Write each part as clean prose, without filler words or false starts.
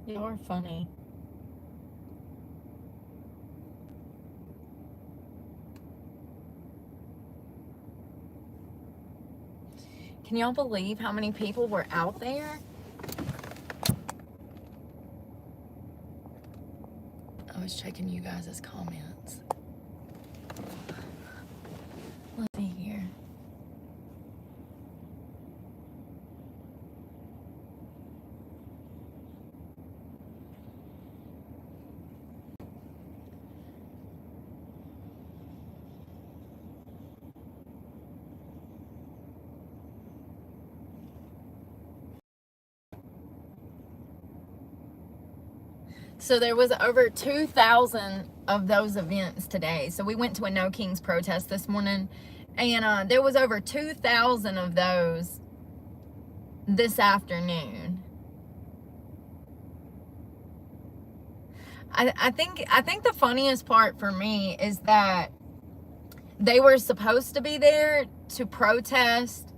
You are funny. Can y'all believe how many people were out there? I was checking you guys' comments. Let's see here. So there was over 2,000 of those events today. So we went to a No Kings protest this morning, and there was over 2,000 of those this afternoon. I think the funniest part for me is that they were supposed to be there to protest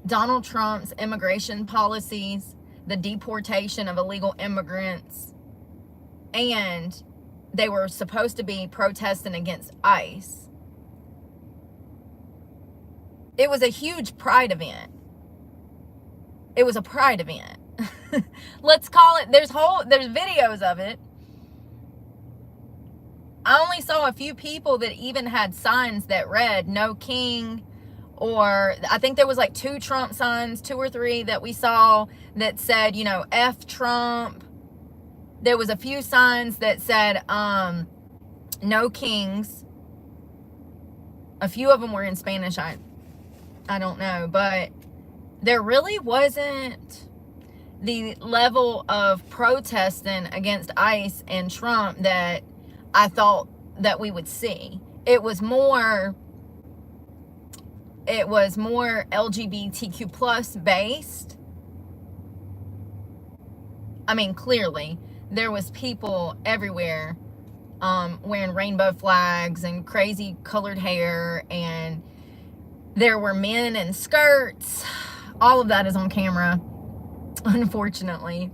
Donald Trump's immigration policies, the deportation of illegal immigrants, and they were supposed to be protesting against ICE. It was a huge pride event. It was a pride event. Let's call it. There's videos of it. I only saw a few people that even had signs that read "No King," or I think there was like 2 Trump signs, 2 or 3 that we saw that said, F Trump. There was a few signs that said "No Kings." A few of them were in Spanish. I don't know, but there really wasn't the level of protesting against ICE and Trump that I thought that we would see. It was more LGBTQ plus based. I mean, clearly there was people everywhere wearing rainbow flags and crazy colored hair, and there were men in skirts. All of that is on camera, unfortunately.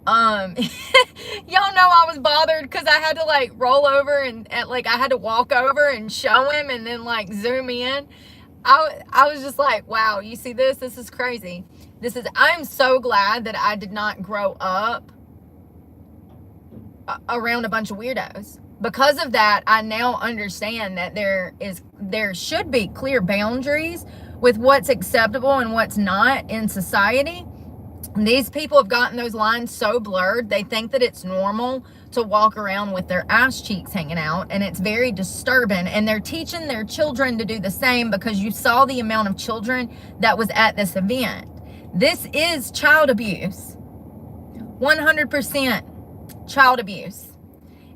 Y'all know I was bothered because I had to roll over and I had to walk over and show him and then zoom in. I was just like, wow, you see this? This is crazy. I'm so glad that I did not grow up around a bunch of weirdos. Because of that, I now understand that there should be clear boundaries with what's acceptable and what's not in society. These people have gotten those lines so blurred, they think that it's normal to walk around with their ass cheeks hanging out, and it's very disturbing. And they're teaching their children to do the same, because you saw the amount of children that was at this event. This is child abuse. 100% child abuse.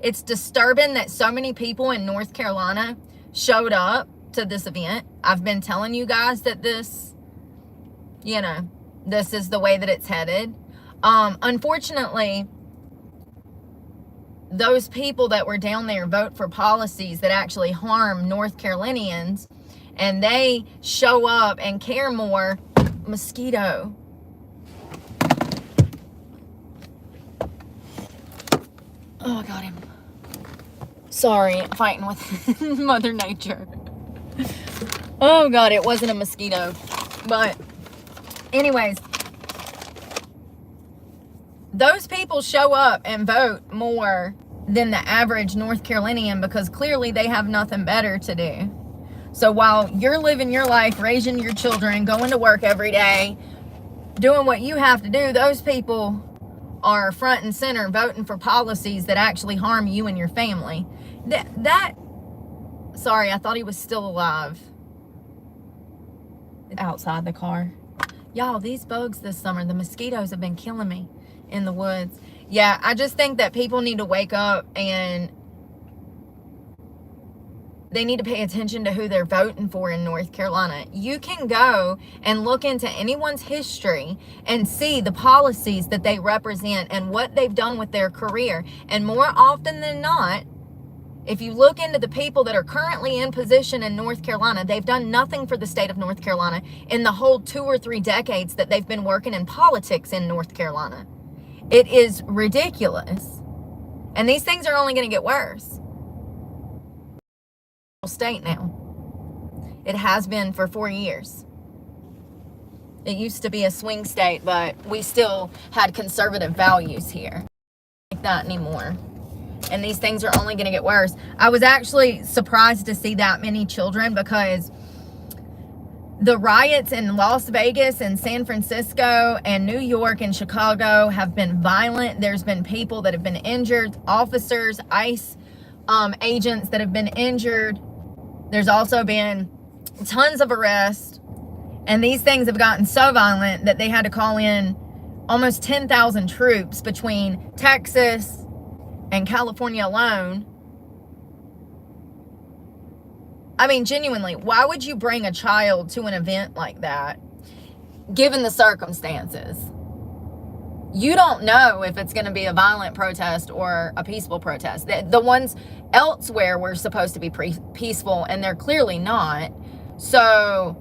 It's disturbing that so many people in North Carolina showed up to this event. I've been telling you guys that this is the way that it's headed. Unfortunately, those people that were down there vote for policies that actually harm North Carolinians, and they show up and care more. Mosquito. Oh, I got him. Sorry, fighting with Mother Nature. Oh God, it wasn't a mosquito. But anyways, those people show up and vote more than the average North Carolinian, because clearly they have nothing better to do. So while you're living your life, raising your children, going to work every day, doing what you have to do, those people are front and center voting for policies that actually harm you and your family. Sorry, I thought he was still alive. Outside the car. Y'all, these bugs this summer, the mosquitoes have been killing me in the woods. Yeah, I just think that people need to wake up, and they need to pay attention to who they're voting for in North Carolina. You can go and look into anyone's history and see the policies that they represent and what they've done with their career. And more often than not, if you look into the people that are currently in position in North Carolina, they've done nothing for the state of North Carolina in the whole 2 or 3 decades that they've been working in politics in North Carolina. It is ridiculous. And these things are only going to get worse. State now. It has been for 4 years. It used to be a swing state, but we still had conservative values here. Like that anymore. And these things are only going to get worse. I was actually surprised to see that many children, because the riots in Las Vegas and San Francisco and New York and Chicago have been violent. There's been people that have been injured, officers, ICE agents that have been injured. There's also been tons of arrests. And these things have gotten so violent that they had to call in almost 10,000 troops between Texas and California alone. I mean, genuinely, why would you bring a child to an event like that, given the circumstances? You don't know if it's going to be a violent protest or a peaceful protest. The ones elsewhere were supposed to be peaceful, and they're clearly not. So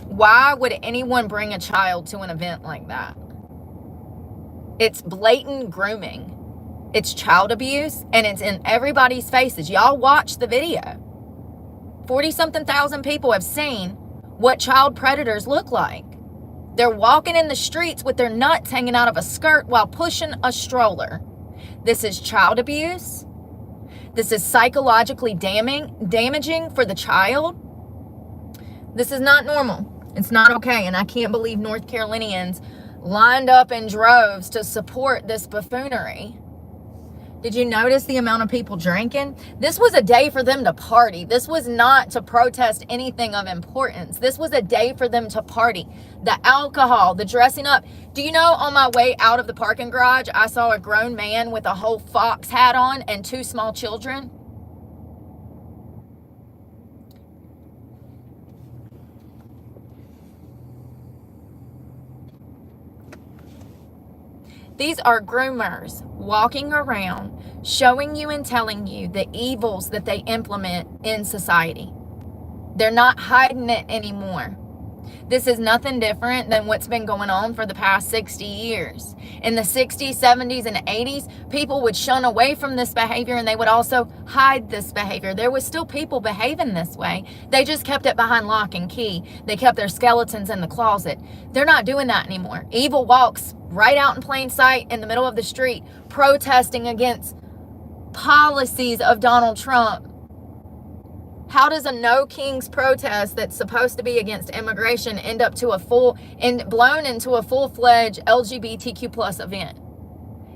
why would anyone bring a child to an event like that? It's blatant grooming. It's child abuse, and it's in everybody's faces. Y'all watch the video. 40-something thousand people have seen what child predators look like. They're walking in the streets with their nuts hanging out of a skirt while pushing a stroller. This is child abuse. This is psychologically damaging for the child. This is not normal. It's not okay. And I can't believe North Carolinians lined up in droves to support this buffoonery. Did you notice the amount of people drinking? This was a day for them to party. This was not to protest anything of importance. This was a day for them to party. The alcohol, the dressing up. Do you know, on my way out of the parking garage, I saw a grown man with a whole fox hat on and 2 small children? These are groomers walking around, showing you and telling you the evils that they implement in society. They're not hiding it anymore. This is nothing different than what's been going on for the past 60 years. In the 60s, 70s, and 80s, people would shun away from this behavior, and they would also hide this behavior. There was still people behaving this way. They just kept it behind lock and key. They kept their skeletons in the closet. They're not doing that anymore. Evil walks right out in plain sight in the middle of the street, protesting against policies of Donald Trump. How does a No Kings protest that's supposed to be against immigration end up to blown into a full-fledged LGBTQ plus event?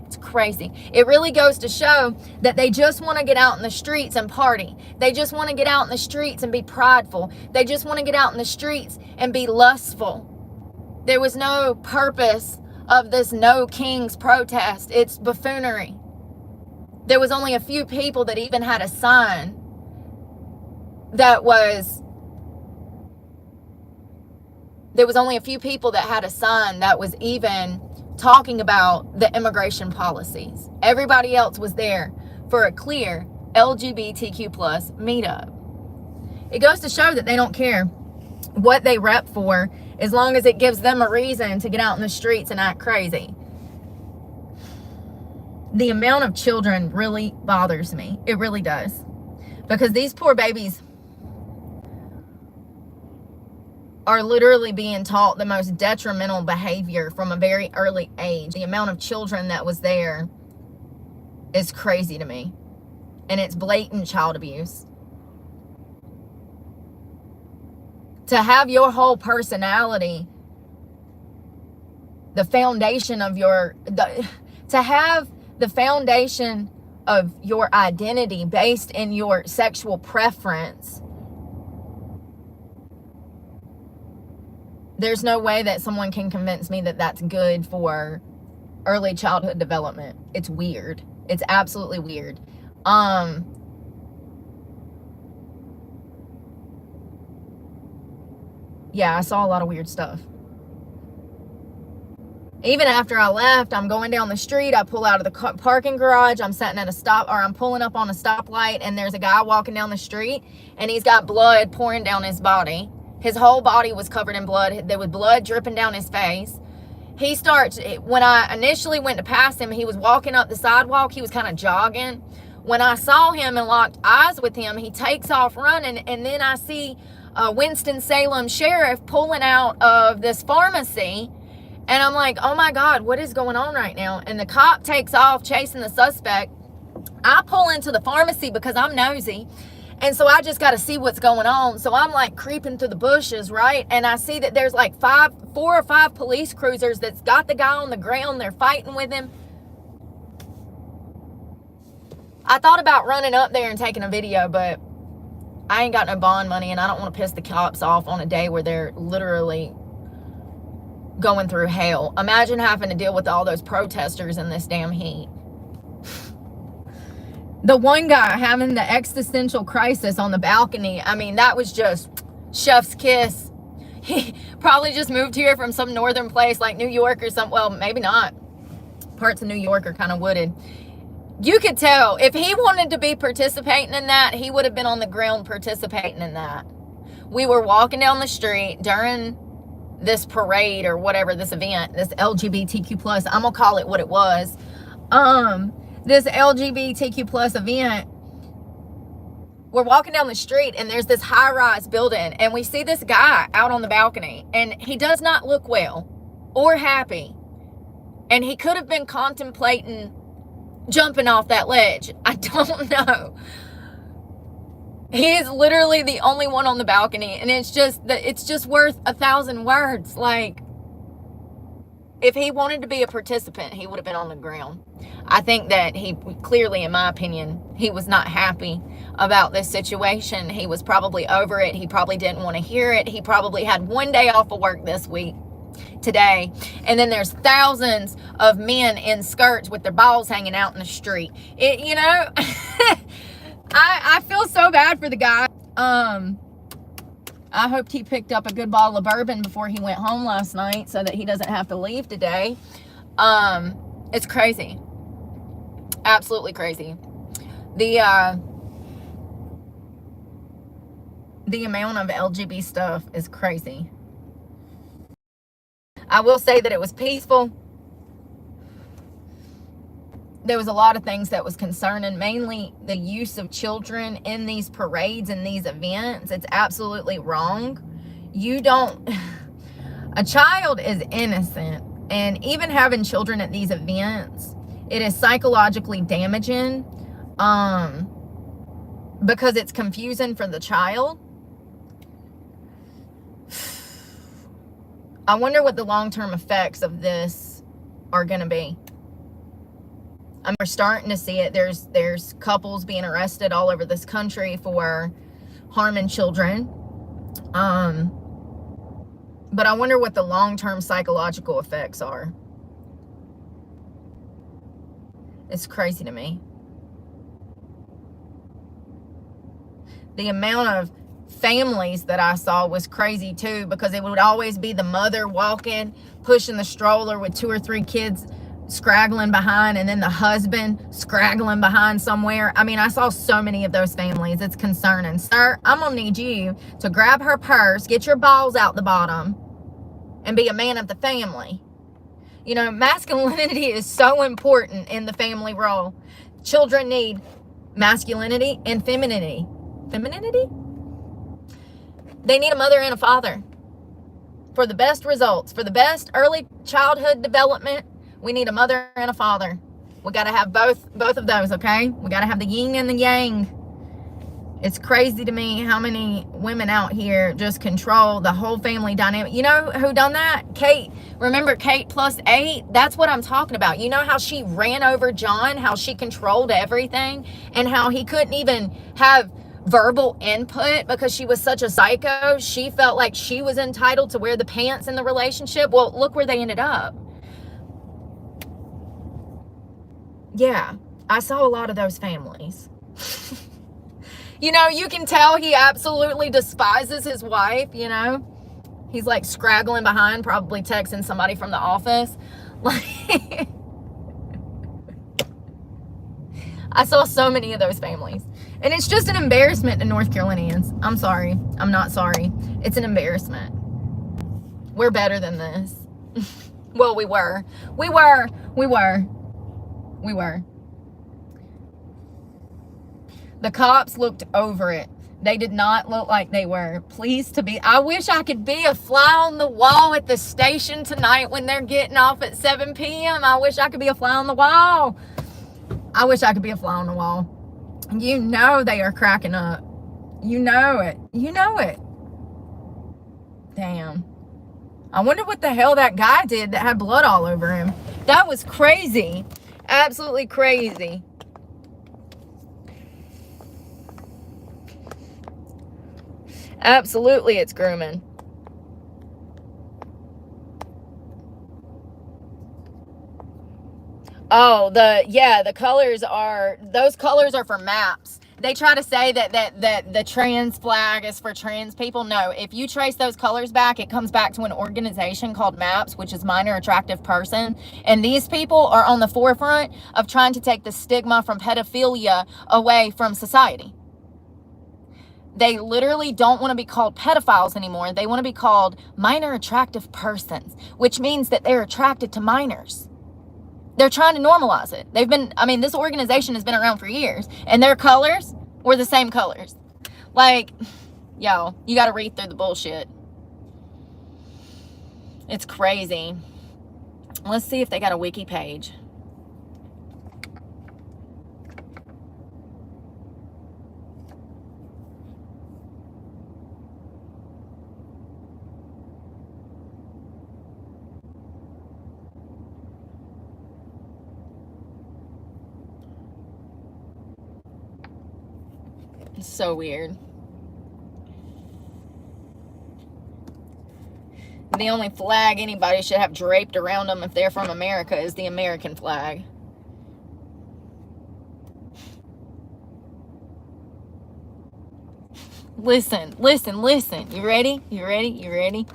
It's crazy. It really goes to show that they just want to get out in the streets and party. They just want to get out in the streets and be prideful. They just want to get out in the streets and be lustful. There was no purpose of this No Kings protest. It's buffoonery. There was only a few people that even had a sign there was only a few people that had a sign that was even talking about the immigration policies. Everybody else was there for a clear LGBTQ plus meetup. It goes to show that they don't care what they rep for, as long as it gives them a reason to get out in the streets and act crazy. The amount of children really bothers me. It really does. Because these poor babies are literally being taught the most detrimental behavior from a very early age. The amount of children that was there is crazy to me. And it's blatant child abuse. To have your whole personality, the foundation of to have the foundation of your identity based in your sexual preference, there's no way that someone can convince me that that's good for early childhood development. It's weird. It's absolutely weird. Yeah, I saw a lot of weird stuff. Even after I left, I'm going down the street. I pull out of the parking garage. I'm sitting at I'm pulling up on a stoplight, and there's a guy walking down the street, and he's got blood pouring down his body. His whole body was covered in blood. There was blood dripping down his face. he starts, when I initially went to pass him, he was walking up the sidewalk. He was kind of jogging. When I saw him and locked eyes with him, he takes off running. And then I see Winston-Salem sheriff pulling out of this pharmacy. And I'm like, oh my God, what is going on right now? And the cop takes off chasing the suspect. I pull into the pharmacy because I'm nosy. And so I just got to see what's going on. So I'm like creeping through the bushes, right? And I see that there's like 4 or 5 police cruisers that's got the guy on the ground. They're fighting with him. I thought about running up there and taking a video, but I ain't got no bond money and I don't want to piss the cops off on a day where they're literally going through hell. Imagine having to deal with all those protesters in this damn heat. The one guy having the existential crisis on the balcony, I mean, that was just chef's kiss. He probably just moved here from some northern place like New York or something. Well, maybe not. Parts of New York are kind of wooded. You could tell if he wanted to be participating in that, he would have been on the ground participating in that. We were walking down the street during this parade or whatever, this event, this LGBTQ plus, I'm gonna call it what it was. This LGBTQ plus event, we're walking down the street and there's this high-rise building and we see this guy out on the balcony and he does not look well or happy. And he could have been contemplating jumping off that ledge. I don't know. He is literally the only one on the balcony and it's just worth 1,000 words. Like, if he wanted to be a participant, he would have been on the ground. I think that he clearly, in my opinion, he was not happy about this situation. He was probably over it. He probably didn't want to hear it. He probably had one day off of work this week, today. And then there's thousands of men in skirts with their balls hanging out in the street. I feel so bad for the guy. I hoped he picked up a good bottle of bourbon before he went home last night so that he doesn't have to leave today. It's crazy. Absolutely crazy. The amount of LGB stuff is crazy. I will say that it was peaceful. There was a lot of things that was concerning, mainly the use of children in these parades and these events. It's absolutely wrong. A child is innocent, and even having children at these events, it is psychologically damaging because it's confusing for the child. I wonder what the long-term effects of this are going to be. We're starting to see it. There's couples being arrested all over this country for harming children. But I wonder what the long-term psychological effects are. It's crazy to me. The amount of families that I saw was crazy too, because it would always be the mother walking, pushing the stroller with 2 or 3 kids scraggling behind, and then the husband scraggling behind somewhere. I mean, I saw so many of those families. It's concerning. Sir, I'm gonna need you to grab her purse, get your balls out the bottom, and be a man of the family. You know, masculinity is so important in the family role. Children need masculinity and femininity. Femininity? They need a mother and a father for the best results, for the best early childhood development. We need a mother and a father. We got to have both of those, okay? We got to have the yin and the yang. It's crazy to me how many women out here just control the whole family dynamic. You know who done that? Kate. Remember Kate plus 8? That's what I'm talking about. You know how she ran over John, how she controlled everything, and how he couldn't even have verbal input because she was such a psycho. She felt like she was entitled to wear the pants in the relationship. Well, look where they ended up. Yeah, I saw a lot of those families. You know, you can tell he absolutely despises his wife, you know. He's like scraggling behind, probably texting somebody from the office. Like, I saw so many of those families. And it's just an embarrassment to North Carolinians. I'm sorry. I'm not sorry. It's an embarrassment. We're better than this. Well, we were. We were. We were. We were. The cops looked over it. They did not look like they were pleased to be. I wish I could be a fly on the wall at the station tonight when they're getting off at 7 p.m. I wish I could be a fly on the wall. I wish I could be a fly on the wall. You know they are cracking up. You know it. You know it. Damn. I wonder what the hell that guy did that had blood all over him. That was crazy. Absolutely crazy. Absolutely, it's grooming. Oh, the colors are, those colors are for maps. They try to say that the trans flag is for trans people. No, if you trace those colors back, it comes back to an organization called MAPS, which is Minor Attractive Person. And these people are on the forefront of trying to take the stigma from pedophilia away from society. They literally don't want to be called pedophiles anymore. They want to be called minor attractive persons, which means that they're attracted to minors. They're trying to normalize it. They've been, I mean, this organization has been around for years, and their colors were the same colors. Like, yo, you got to read through the bullshit. It's crazy. Let's see if they got a wiki page. It's so weird. The only flag anybody should have draped around them if they're from America is the American flag. Listen, listen, listen. You ready? You ready? You ready?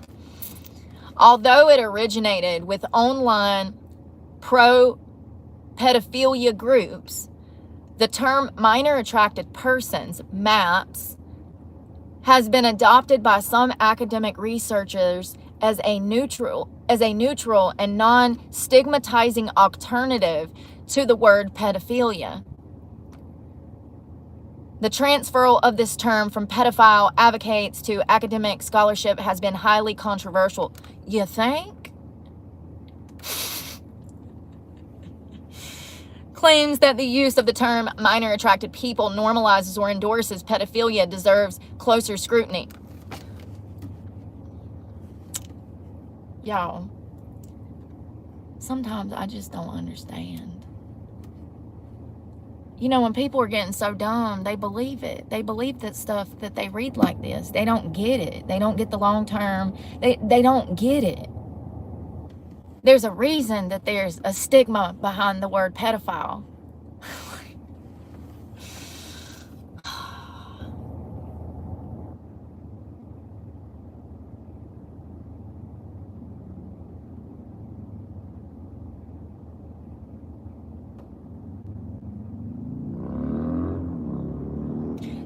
Although it originated with online pro-pedophilia groups, the term minor attracted persons, MAPS, has been adopted by some academic researchers as a neutral and non-stigmatizing alternative to the word pedophilia. The transferal of this term from pedophile advocates to academic scholarship has been highly controversial. You think? Claims that the use of the term minor attracted people normalizes or endorses pedophilia deserves closer scrutiny. Y'all, sometimes I just don't understand. You know, when people are getting so dumb, they believe it. They believe that stuff that they read like this. They don't get it. They don't get the long term. They don't get it. There's a reason that there's a stigma behind the word pedophile.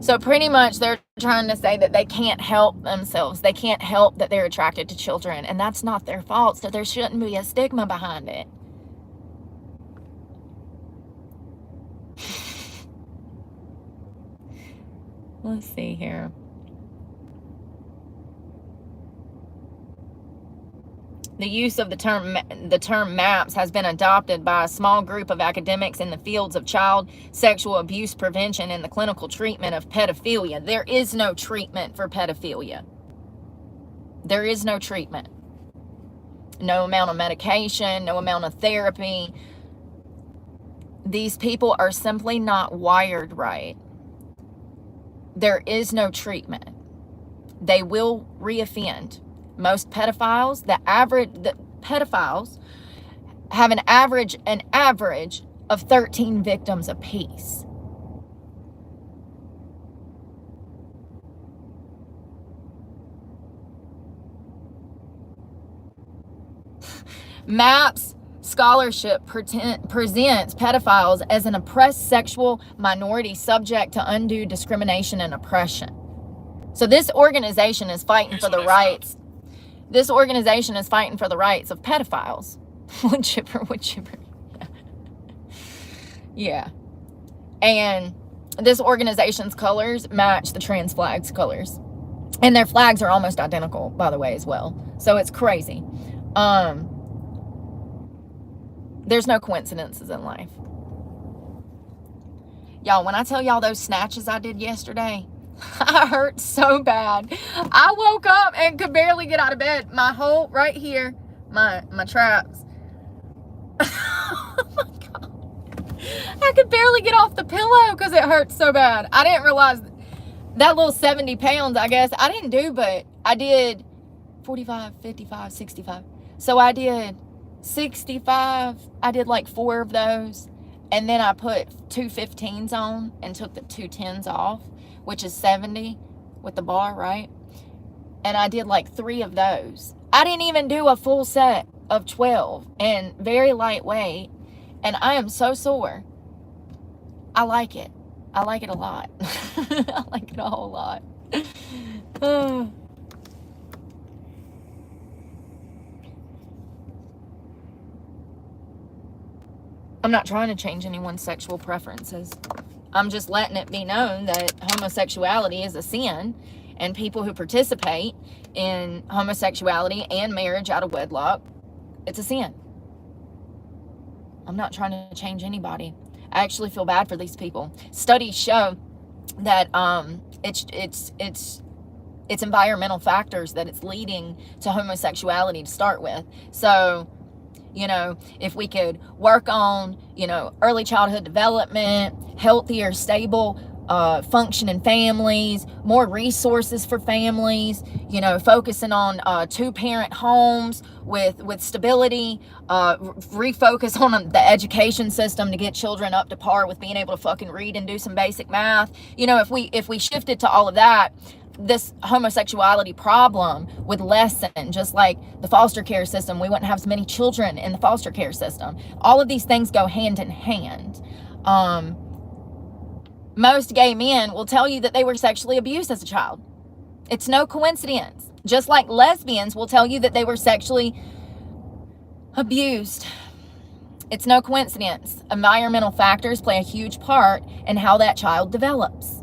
So pretty much they're trying to say that they can't help themselves. They can't help that they're attracted to children, and that's not their fault, so there shouldn't be a stigma behind it. Let's see here. The use of the term MAPS has been adopted by a small group of academics in the fields of child sexual abuse prevention and the clinical treatment of pedophilia. There is no treatment for pedophilia. There is no treatment. No amount of medication, no amount of therapy. These people are simply not wired right. There is no treatment. They will reoffend. Most pedophiles, the pedophiles have an average of 13 victims apiece. MAPS scholarship presents pedophiles as an oppressed sexual minority subject to undue discrimination and oppression. So this organization is fighting for the rights. This organization is fighting for the rights of pedophiles. Wood chipper. Yeah. And this organization's colors match the trans flag's colors. And their flags are almost identical, by the way, as well. So it's crazy. There's no coincidences in life. Y'all, when I tell y'all those snatches I did yesterday, I hurt so bad. I woke up and could barely get out of bed. My whole, right here, my traps. Oh my God. I could barely get off the pillow because it hurt so bad. I didn't realize that little 70 pounds, I guess, I didn't do, but I did 45, 55, 65. So I did 65. I did like 4 of those. And then I put 2 15s on and took the 2 10s off, which is 70 with the bar, right? And I did like 3 of those. I didn't even do a full set of 12 and very lightweight. And I am so sore. I like it. I like it a lot. I like it a whole lot. I'm not trying to change anyone's sexual preferences. I'm just letting it be known that homosexuality is a sin, and people who participate in homosexuality and marriage out of wedlock, it's a sin. I'm not trying to change anybody. I actually feel bad for these people. Studies show that it's environmental factors that it's leading to homosexuality to start with. So, you know, if we could work on, you know, early childhood development, healthier, stable, functioning families, more resources for families, you know, focusing on 2-parent homes with stability, refocus on the education system to get children up to par with being able to fucking read and do some basic math. You know, if we shifted to all of that, this homosexuality problem would lessen. Just like the foster care system, we wouldn't have as many children in the foster care system. All of these things go hand in hand. Most gay men will tell you that they were sexually abused as a child. It's no coincidence. Just like lesbians will tell you that they were sexually abused. It's no coincidence. Environmental factors play a huge part in how that child develops.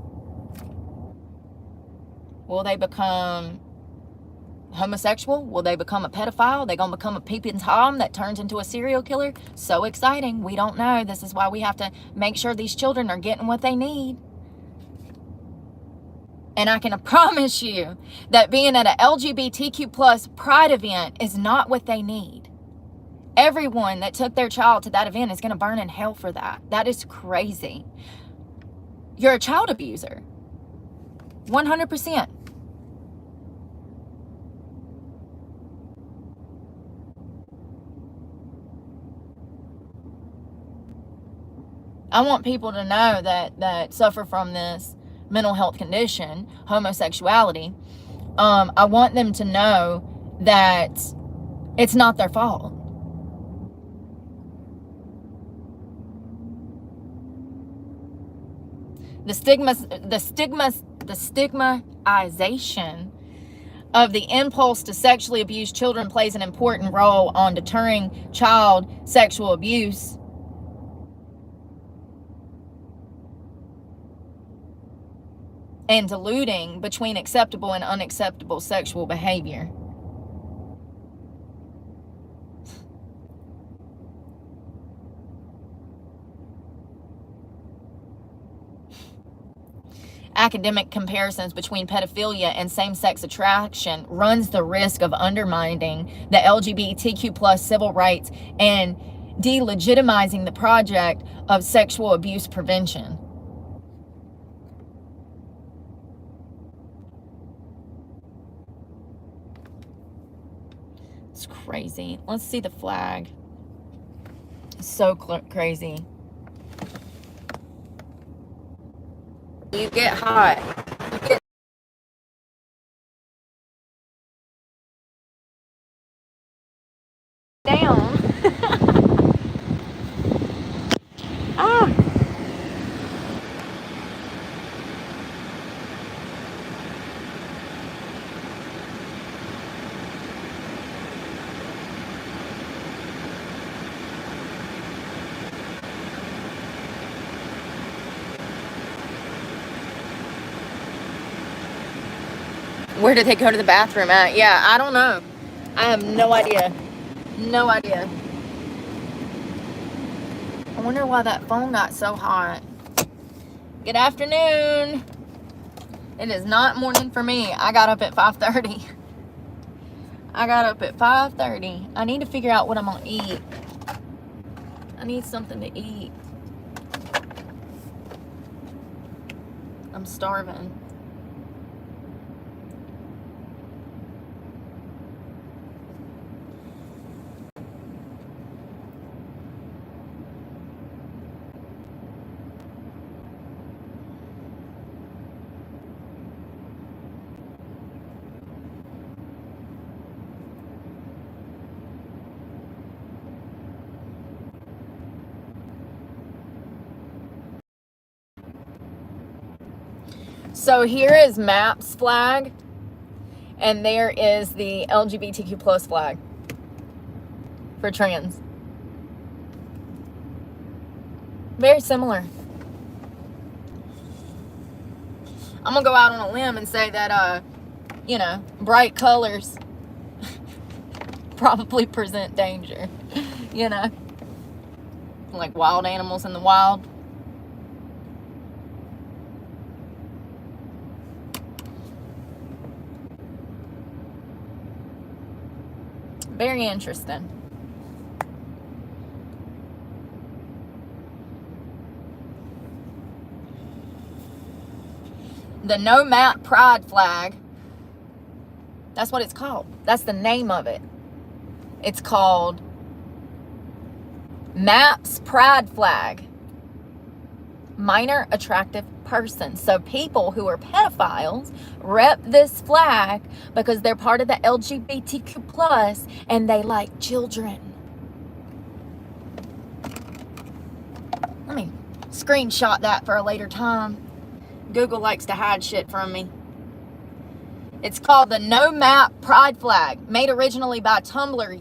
Will they become homosexual? Will they become a pedophile? They gonna become a peeping Tom that turns into a serial killer? So exciting. We don't know. This is why we have to make sure these children are getting what they need. And I can promise you that being at an LGBTQ plus pride event is not what they need. Everyone that took their child to that event is going to burn in hell for that. That is crazy. You're a child abuser. 100%. I want people to know that suffer from this mental health condition, homosexuality. I want them to know that it's not their fault. The stigmatization of the impulse to sexually abuse children plays an important role on deterring child sexual abuse. And diluting between acceptable and unacceptable sexual behavior. Academic comparisons between pedophilia and same-sex attraction runs the risk of undermining the LGBTQ plus civil rights and delegitimizing the project of sexual abuse prevention. It's crazy. Let's see the flag. It's so crazy. You get hot. You get down. Ah. Where did they go to the bathroom at? Yeah, I don't know. I have no idea. No idea. I wonder why that phone got so hot. Good afternoon. It is not morning for me. I got up at 5:30. I got up at 5:30. I need to figure out what I'm going to eat. I need something to eat. I'm starving. So here is MAP's flag, and there is the LGBTQ plus flag for trans. Very similar. I'm gonna go out on a limb and say that, bright colors probably present danger, like wild animals in the wild. Very interesting. The No Map Pride flag, that's what it's called. That's the name of it. It's called MAP's Pride flag. Minor attractive person. So people who are pedophiles rep this flag because they're part of the LGBTQ plus and they like children. Let me screenshot that for a later time. Google likes to hide shit from me. It's called the No Map Pride flag, made originally by a Tumblr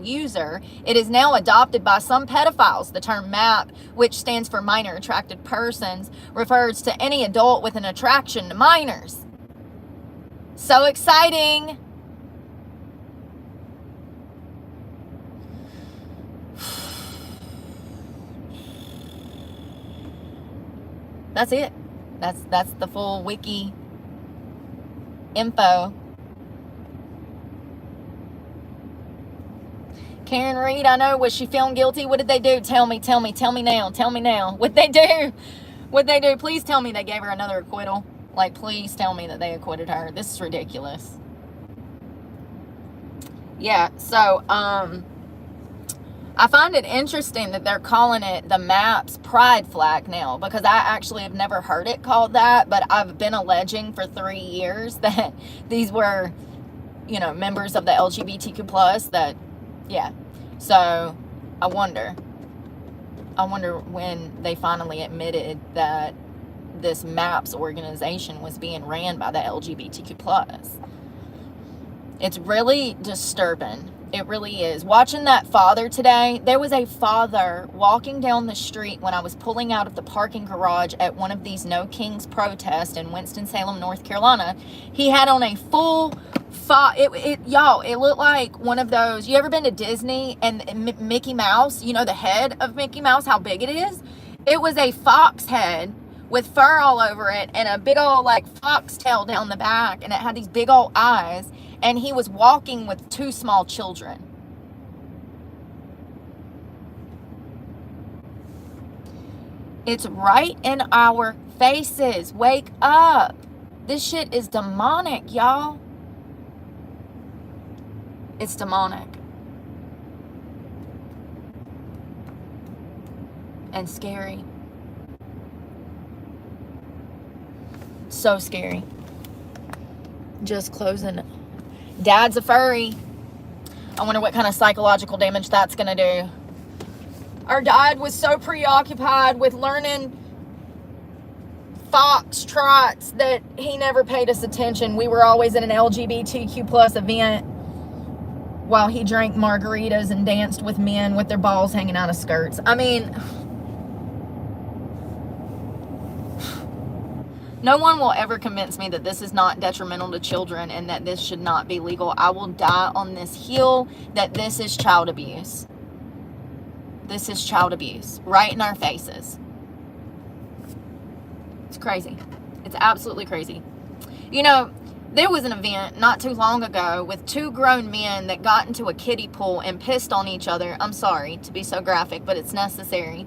user. It is now adopted by some pedophiles. The term MAP, which stands for minor attracted persons, refers to any adult with an attraction to minors. So exciting. That's it. That's the full wiki info. Karen Reed, I know. Was she found guilty? What did they do? Tell me now. What'd they do? Please tell me they gave her another acquittal. Like, please tell me that they acquitted her. This is ridiculous. Yeah, so, I find it interesting that they're calling it the MAP's Pride flag now, because I actually have never heard it called that, but I've been alleging for 3 years that these were, members of the LGBTQ plus yeah. So I wonder when they finally admitted that this MAPS organization was being ran by the LGBTQ plus. It's really disturbing. It really is. Watching that father today, there was a father walking down the street when I was pulling out of the parking garage at one of these No Kings protests in Winston-Salem, North Carolina. He had on a full it looked like one of those, you ever been to Disney and Mickey Mouse, the head of Mickey Mouse, how big it is? It was a fox head with fur all over it and a big old fox tail down the back, and it had these big old eyes, and he was walking with 2 small children. It's right in our faces. Wake up. This shit is demonic, y'all. It's demonic. And scary. So scary. Just closing. Dad's a furry. I wonder what kind of psychological damage that's going to do. Our dad was so preoccupied with learning foxtrots that he never paid us attention. We were always at an LGBTQ plus event while he drank margaritas and danced with men with their balls hanging out of skirts. I mean, No one will ever convince me that this is not detrimental to children and that this should not be legal. I will die on this hill that this is child abuse. This is child abuse right in our faces. It's crazy. It's absolutely crazy. You know, there was an event not too long ago with 2 grown men that got into a kiddie pool and pissed on each other. I'm sorry to be so graphic, but it's necessary.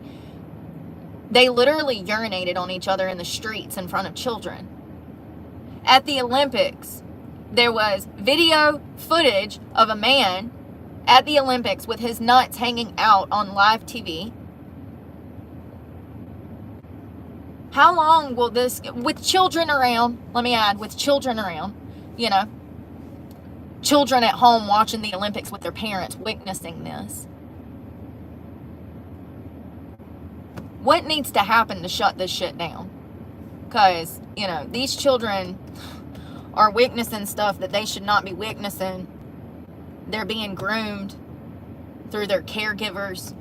They literally urinated on each other in the streets in front of children. At the Olympics, there was video footage of a man at the Olympics with his nuts hanging out on live TV. How long will this, with children around, let me add, with children around, you know, children at home watching the Olympics with their parents, witnessing this. What needs to happen to shut this shit down? Because, you know, these children are witnessing stuff that they should not be witnessing. They're being groomed through their caregivers.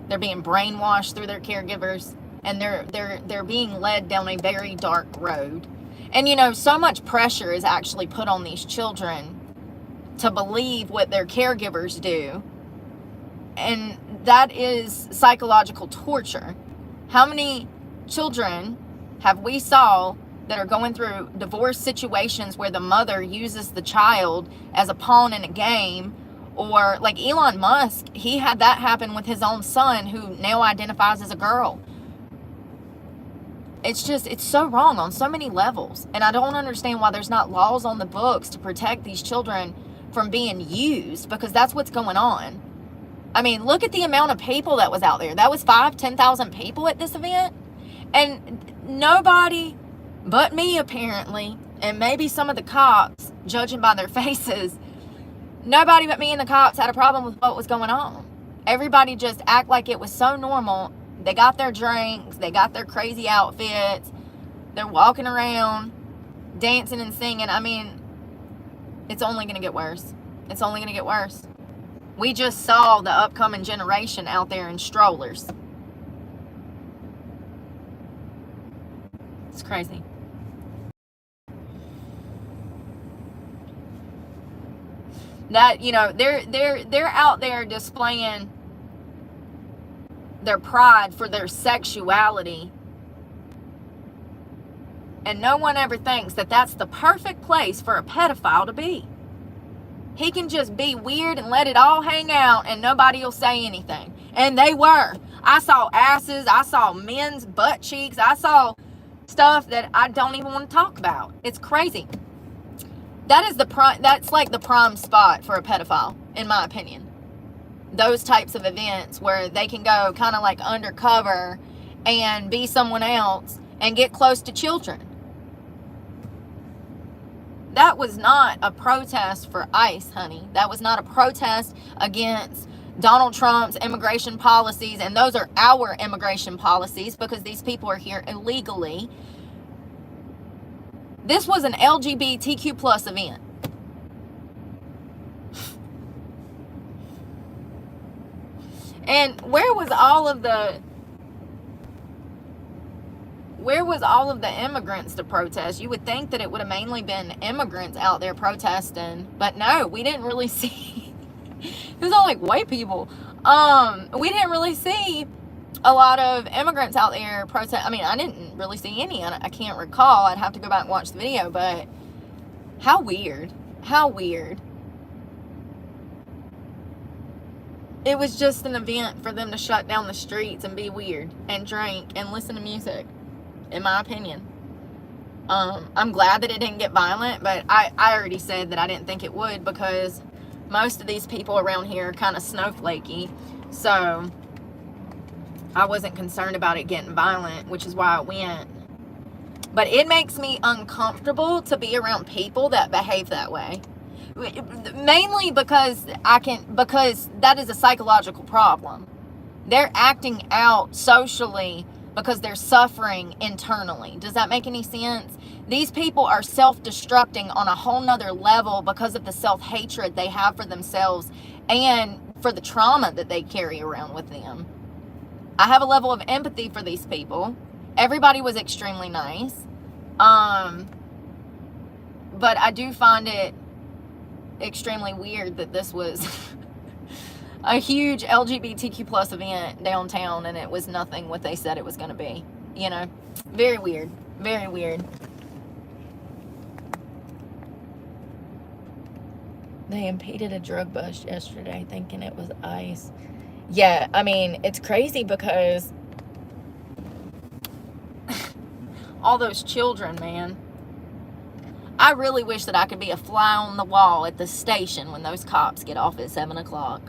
They're being brainwashed through their caregivers. And they're being led down a very dark road. And, you know, so much pressure is actually put on these children to believe what their caregivers do. And that is psychological torture. How many children have we saw that are going through divorce situations where the mother uses the child as a pawn in a game? Or like Elon Musk, he had that happen with his own son who now identifies as a girl. It's just, it's so wrong on so many levels. And I don't understand why there's not laws on the books to protect these children from being used, because that's what's going on. I mean, look at the amount of people that was out there. That was 10,000 people at this event. And nobody but me, apparently, and maybe some of the cops, judging by their faces, nobody but me and the cops had a problem with what was going on. Everybody just act like it was so normal. They got their drinks. They got their crazy outfits. They're walking around, dancing and singing. I mean, it's only going to get worse. It's only going to get worse. We just saw the upcoming generation out there in strollers. It's crazy. That, you know, they're out there displaying their pride for their sexuality, and no one ever thinks that that's the perfect place for a pedophile to be. He can just be weird and let it all hang out and nobody will say anything. And they were. I saw asses, I saw men's butt cheeks, I saw stuff that I don't even want to talk about. It's crazy. That is that's like the prime spot for a pedophile, in my opinion. Those types of events where they can go kind of like undercover and be someone else and get close to children. That was not a protest for ICE, honey. That was not a protest against Donald Trump's immigration policies, and those are our immigration policies because these people are here illegally. This was an LGBTQ plus event. And where was all of the immigrants to protest? You would think that it would have mainly been immigrants out there protesting, but no, we didn't really see. It was all like white people. We didn't really see a lot of immigrants out there protest. I mean, I didn't really see any. I can't recall. I'd have to go back and watch the video, but how weird. How weird. It was just an event for them to shut down the streets and be weird and drink and listen to music, in my opinion. I'm glad that it didn't get violent, but I already said that I didn't think it would because most of these people around here are kind of snowflakey. So I wasn't concerned about it getting violent, which is why I went. But it makes me uncomfortable to be around people that behave that way. Mainly because that is a psychological problem. They're acting out socially because they're suffering internally. Does that make any sense? These people are self-destructing on a whole nother level because of the self-hatred they have for themselves and for the trauma that they carry around with them. I have a level of empathy for these people. Everybody was extremely nice. But I do find it extremely weird that this was a huge LGBTQ plus event downtown and it was nothing what they said it was going to be. You know, very weird. Very weird. They impeded a drug bust yesterday thinking it was ICE. Yeah, I mean, it's crazy because all those children, man. I really wish that I could be a fly on the wall at the station when those cops get off at 7 o'clock.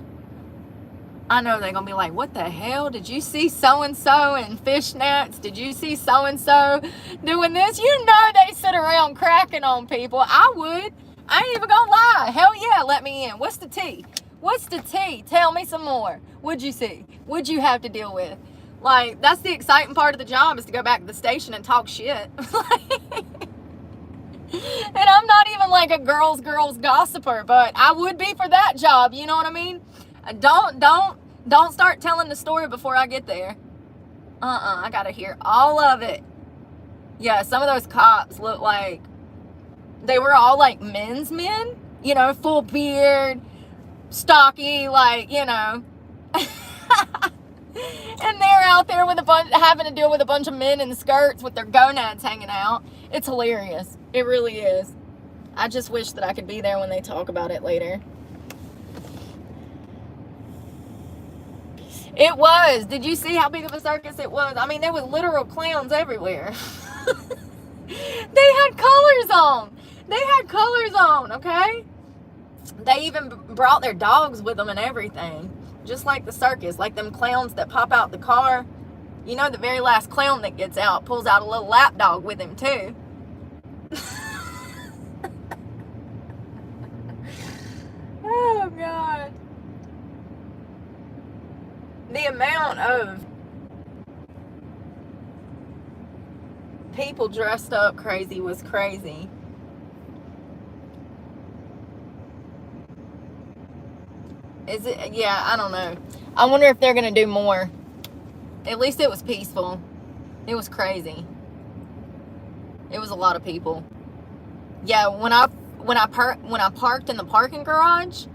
I know they're going to be like, what the hell? Did you see so-and-so in fishnets? Did you see so-and-so doing this? You know they sit around cracking on people. I would. I ain't even going to lie. Hell yeah, let me in. What's the tea? What's the tea? Tell me some more. What'd you see? What'd you have to deal with? Like, that's the exciting part of the job is to go back to the station and talk shit. And I'm not even like a girls gossiper, but I would be for that job. You know what I mean? Don't start telling the story before I get there. I gotta hear all of it. Yeah, some of those cops look like they were all like men's men, you know, full beard, stocky, like, you know. And they're out there with having to deal with a bunch of men in skirts with their gonads hanging out. It's hilarious. It really is. I just wish that I could be there when they talk about it later. It was. Did you see how big of a circus it was? I mean, there was literal clowns everywhere. They had colors on. They had colors on, okay? They even brought their dogs with them and everything. Just like the circus. Like them clowns that pop out the car. You know, the very last clown that gets out pulls out a little lap dog with him, too. Oh, God. The amount of people dressed up crazy was crazy. Is it? Yeah, I don't know. I wonder if they're going to do more. At least it was peaceful. It was crazy. It was a lot of people. Yeah, when I parked in the parking garage,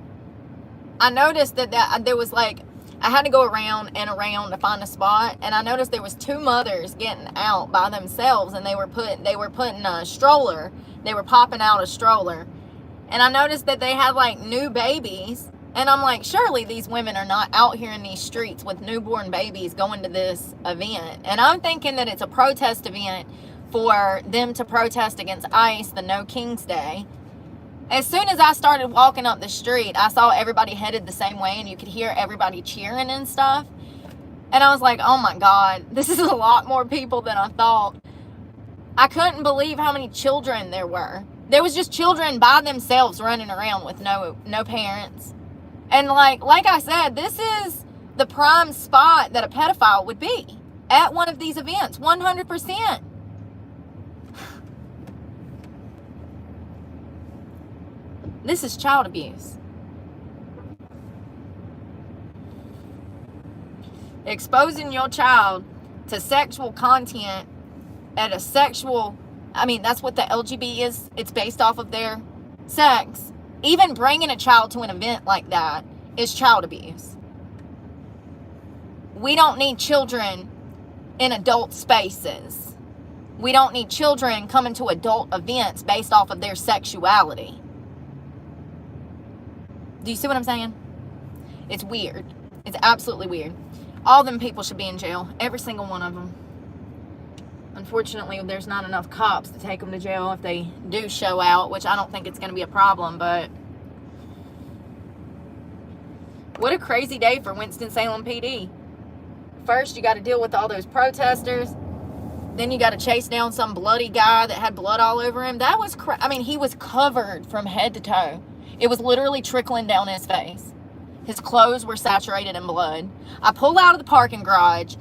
I noticed that there was like, I had to go around and around to find a spot, and I noticed there was two mothers getting out by themselves, and they were putting a stroller. They were popping out a stroller, and I noticed that they had like new babies, and I'm like, surely these women are not out here in these streets with newborn babies going to this event. And I'm thinking that it's a protest event for them to protest against ICE, the No King's Day. As soon as I started walking up the street, I saw everybody headed the same way, and you could hear everybody cheering and stuff. And I was like, oh my God, this is a lot more people than I thought. I couldn't believe how many children there were. There was just children by themselves running around with no parents. And like I said, this is the prime spot that a pedophile would be at one of these events, 100%. This is child abuse. Exposing your child to sexual content at a sexual, I mean, that's what the LGBT is. It's based off of their sex. Even bringing a child to an event like that is child abuse. We don't need children in adult spaces. We don't need children coming to adult events based off of their sexuality. Do you see what I'm saying? It's weird. It's absolutely weird. All them people should be in jail. Every single one of them. Unfortunately, there's not enough cops to take them to jail if they do show out, which I don't think it's going to be a problem, but what a crazy day for Winston-Salem PD. First, you got to deal with all those protesters. Then you got to chase down some bloody guy that had blood all over him. That was I mean, he was covered from head to toe. It was literally trickling down his face. His clothes were saturated in blood. I pull out of the parking garage.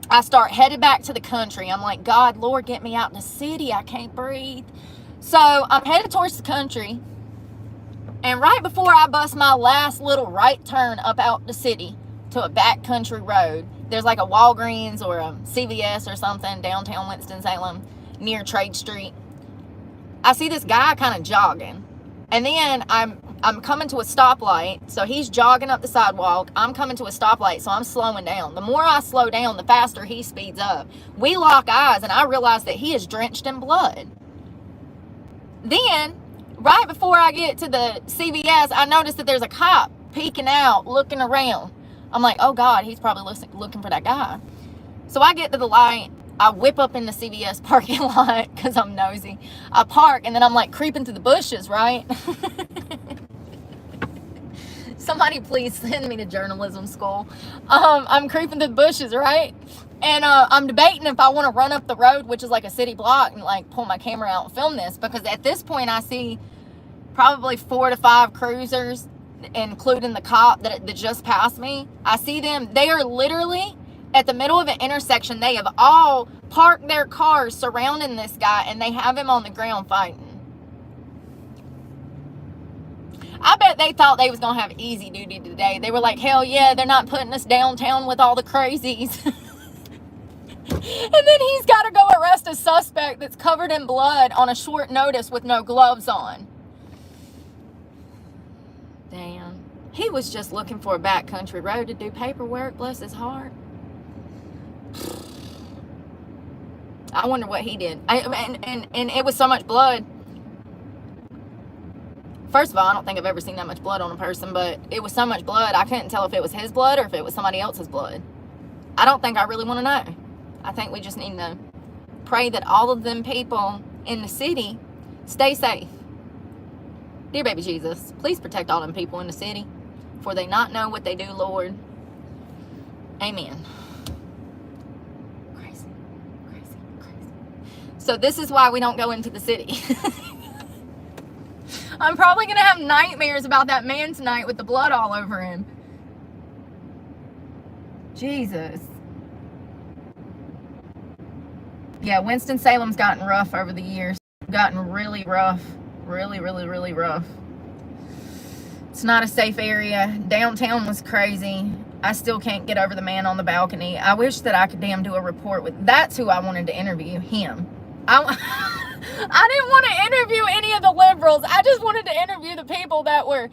I start headed back to the country. I'm like, God, Lord, get me out in the city. I can't breathe. So I'm headed towards the country. And right before I bust my last little right turn up out the city to a back country road, there's like a Walgreens or a CVS or something downtown Winston-Salem. near Trade Street. I see this guy kind of jogging. And then I'm coming to a stoplight. So he's jogging up the sidewalk. I'm coming to a stoplight, so I'm slowing down. The more I slow down, the faster he speeds up. We lock eyes, and I realize that he is drenched in blood. Then, right before I get to the CVS, I notice that there's a cop peeking out, looking around. I'm like, oh God, he's probably looking for that guy. So I get to the light. I whip up in the CVS parking lot because I'm nosy. I park, and then I'm like creeping through the bushes, right? Somebody please send me to journalism school. I'm creeping through the bushes, right? And I'm debating if I want to run up the road, which is like a city block, and like pull my camera out and film this, because at this point I see probably 4 to 5 cruisers, including the cop that just passed me. I see them. They are literally at the middle of an intersection. They have all parked their cars surrounding this guy, and they have him on the ground fighting. I bet they thought they was going to have easy duty today. They were like, hell yeah, they're not putting us downtown with all the crazies. And then he's got to go arrest a suspect that's covered in blood on a short notice with no gloves on. Damn. He was just looking for a backcountry road to do paperwork, bless his heart. I wonder what he did. And it was so much blood. First of all, I don't think I've ever seen that much blood on a person, but it was so much blood, I couldn't tell if it was his blood or if it was somebody else's blood. I don't think I really want to know. I think we just need to pray that all of them people in the city stay safe. Dear baby Jesus, please protect all them people in the city, for they not know what they do, Lord. Amen. Crazy. So this is why we don't go into the city. I'm probably going to have nightmares about that man tonight with the blood all over him. Jesus. Yeah, Winston-Salem's gotten rough over the years. Gotten really rough. Really, really, really rough. It's not a safe area. Downtown was crazy. I still can't get over the man on the balcony. I wish that I could damn do a report with... That's who I wanted to interview, him. I didn't want to interview any of the liberals. I just wanted to interview the people that were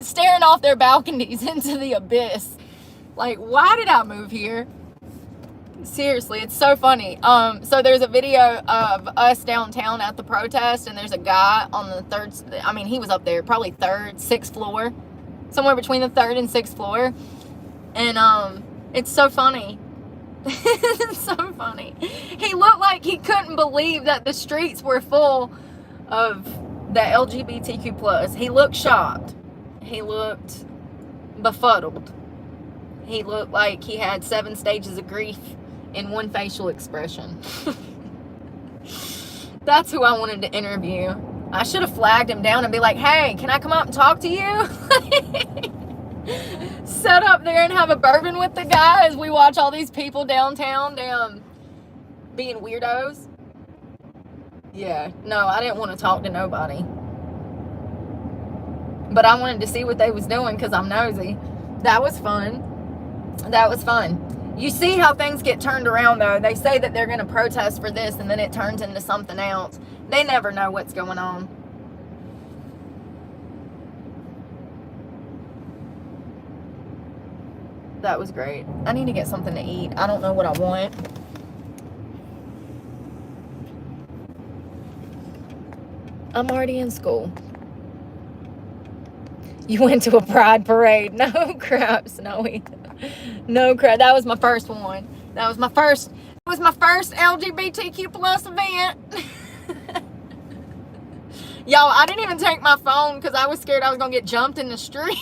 staring off their balconies into the abyss. Like, why did I move here? Seriously, it's so funny. So there's a video of us downtown at the protest, and there's a guy on the third, I mean, he was up there, probably third, sixth floor, somewhere between the third and sixth floor. And it's so funny. It's so funny. He looked like he couldn't believe that the streets were full of the LGBTQ plus. He looked shocked. He looked befuddled. He looked like he had 7 stages of grief in one facial expression. That's who I wanted to interview. I should have flagged him down and be like, hey, can I come up and talk to you? Set up there and have a bourbon with the guy as we watch all these people downtown being weirdos. Yeah, no, I didn't want to talk to nobody. But I wanted to see what they was doing because I'm nosy. That was fun. That was fun. You see how things get turned around, though. They say that they're going to protest for this, and then it turns into something else. They never know what's going on. That was great. I need to get something to eat. I don't know what I want. I'm already in school. You went to a pride parade. No crap, Snowy. No crap. That was my first one. That was my first LGBTQ plus event. Y'all, I didn't even take my phone because I was scared I was going to get jumped in the street.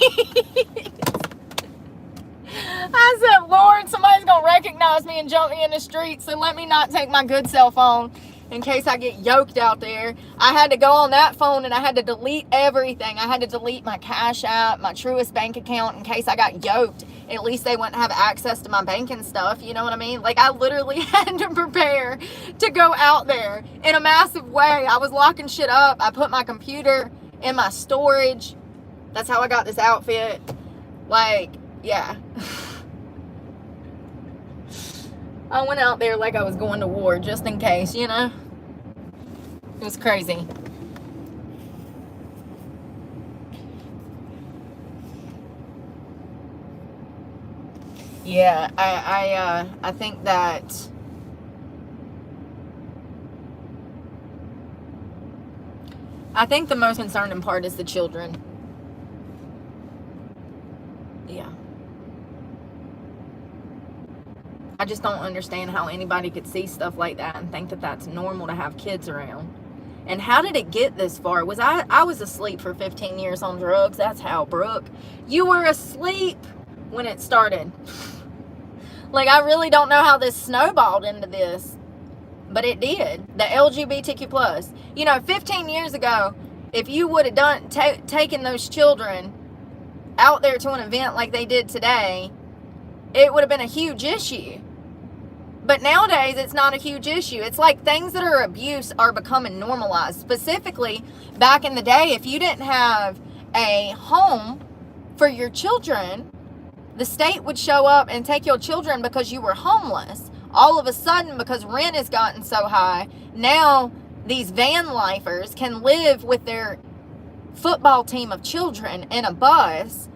I said, Lord, somebody's going to recognize me and jump me in the street, so let me not take my good cell phone in case I get yoked out there. I had to go on that phone and I had to delete everything. I had to delete my Cash App, my Truist bank account in case I got yoked. At least they wouldn't have access to my banking stuff, you know what I mean? Like, I literally had to prepare to go out there in a massive way. I was locking shit up. I put my computer in my storage. That's how I got this outfit. Like, yeah. I went out there like I was going to war, just in case, you know? It was crazy. Yeah, I think that the most concerning part is the children. Yeah. I just don't understand how anybody could see stuff like that and think that that's normal to have kids around. And how did it get this far? I was asleep for 15 years on drugs. That's how, Brooke. You were asleep when it started. Like, I really don't know how this snowballed into this, but it did. The LGBTQ plus. You know, 15 years ago, if you would have taken those children out there to an event like they did today, it would have been a huge issue. But nowadays, it's not a huge issue. It's like things that are abuse are becoming normalized. Specifically, back in the day, if you didn't have a home for your children, the state would show up and take your children because you were homeless. All of a sudden, because rent has gotten so high, now these van lifers can live with their football team of children in a bus,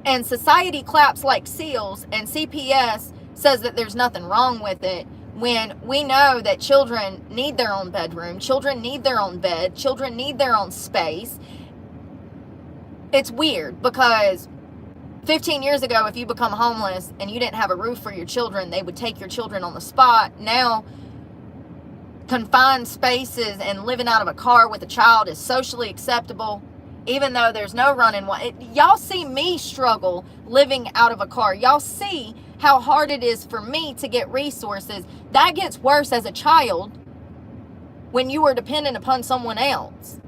and society claps like seals, and CPS says that there's nothing wrong with it, when we know that children need their own bedroom, children need their own bed, children need their own space. It's weird because 15 years ago, if you become homeless and you didn't have a roof for your children, they would take your children on the spot. Now, confined spaces and living out of a car with a child is socially acceptable, even though there's no running water. Y'all see me struggle living out of a car. Y'all see how hard it is for me to get resources. That gets worse as a child when you are dependent upon someone else.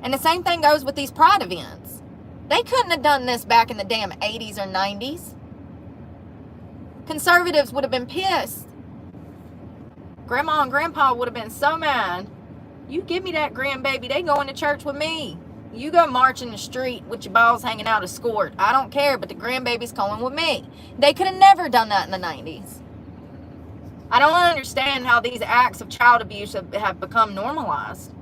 And the same thing goes with these pride events. They couldn't have done this back in the damn 80s or 90s. Conservatives would have been pissed. Grandma and Grandpa would have been so mad. You give me that grandbaby, they going to church with me. You go march in the street with your balls hanging out escort. I don't care, but the grandbaby's going with me. They could have never done that in the 90s. I don't understand how these acts of child abuse have become normalized.